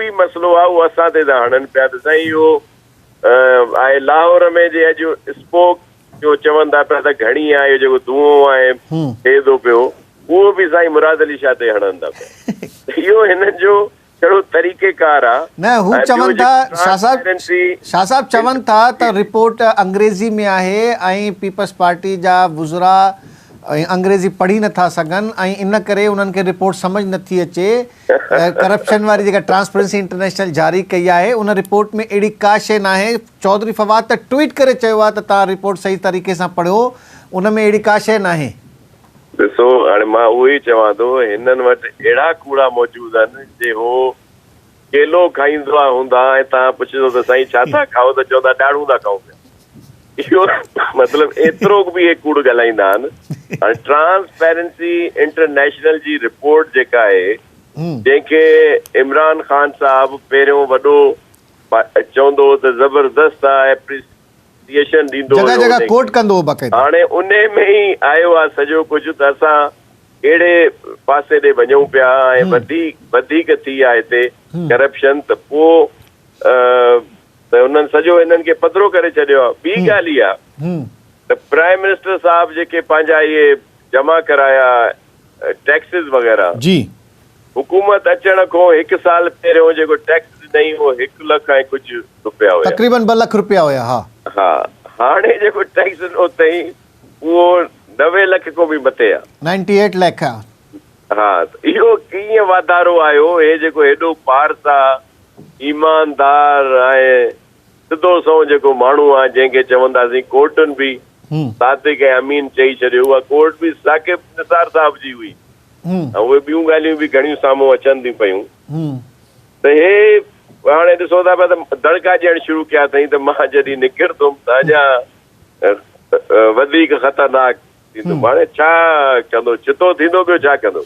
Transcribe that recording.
बि मसइलो आहे उहो असां ते था हणनि पिया त साईं इहो आहे लाहौर में जे अॼु स्पोक जो चवनि था पिया त घणी आहे इहो जेको धुओं आहे थिए थो पियो उहो बि साईं मुराद अली शाह ते हणनि था पिया। इहो हिननि जो कहिड़ो तरीक़ेकार आहे न हू चवनि था शाह साहब चवनि था त रिपोर्ट अंग्रेज़ी में आहे ऐं पीपल्स पार्टी जा वुज़रा अंग्रेज़ी पढ़ी नथा सघनि ऐं इन करे उन्हनि खे रिपोर्ट सम्झ नथी अचे। करप्शन वारी जेका ट्रांसपेरेंसी इंटरनेशनल जारी कई आहे उन रिपोर्ट में अहिड़ी का शइ न आहे। चौधरी फवाद त ट्वीट करे चयो आहे त तव्हां रिपोर्ट सही तरीक़े सां पढ़ियो, उन में अहिड़ी का शइ न आहे। ॾिसो हाणे मां उहो ई चवां थो हिननि वटि अहिड़ा कूड़ा मौजूदु आहिनि जे हो केलो खाईंदा हूंदा ऐं तव्हां पुछंदो त साईं छा था खाओ त चवंदा ॾाढ़ूं था खाऊं पिया। इहो मतिलबु एतिरो बि इहे कूड़ ॻाल्हाईंदा आहिनि। हाणे ट्रांसपेरेंसी इंटरनेशनल जी रिपोर्ट जेका आहे जंहिंखे इमरान ख़ान साहिबु पहिरियों वॾो चवंदो हो त ज़बरदस्त आहे एप्रिसिएशन ॾींदो जगह कोट कंदो बक़ाइदा। हाणे उन में ई आयो आहे सॼो कुझु त असां कहिड़े पासे ॾे वञूं पिया ऐं वधीक थी आहे हिते करप्शन त पोइ त उन्हनि सॼो हिननि खे पधिरो करे छॾियो आहे। ॿी ॻाल्हि इहा त प्राइम मिनिस्टर साहिब जेके पंहिंजा इहे जमा कराया टैक्सिस वग़ैरह जी हुकूमत अचण खां 1 साल पहिरियों जेको टैक्स ॾिनई उहो 1 लख ऐं कुझु रुपया हुया, तक़रीबन 2 लाख रुपया हुया। हा हाणे जेको टैक्स ॾिनो अथई उहो 90 लख खां बि मथे आहे, 98 लाख आहे। हा इहो कीअं वाधारो आयो? हे जेको हेॾो पारस आहे ईमानदार ऐं सिधो सौ जेको माण्हू आहे जंहिंखे चवंदासीं कोर्टुनि बि सादिक ऐं अमीन चई छॾियो, उहा कोर्ट बि साकिब निसार साहिब जी हुई ऐं उहे ॿियूं ॻाल्हियूं बि घणियूं साम्हूं अचनि थियूं पयूं। त हे हाणे ॾिसो था पिया त दड़का ॾियणु शुरू कया अथई त मां जॾहिं निकिरंदुमि त अञा वधीक ख़तरनाक थींदो। हाणे छा कंदो? चितो थींदो ॿियो छा कंदो?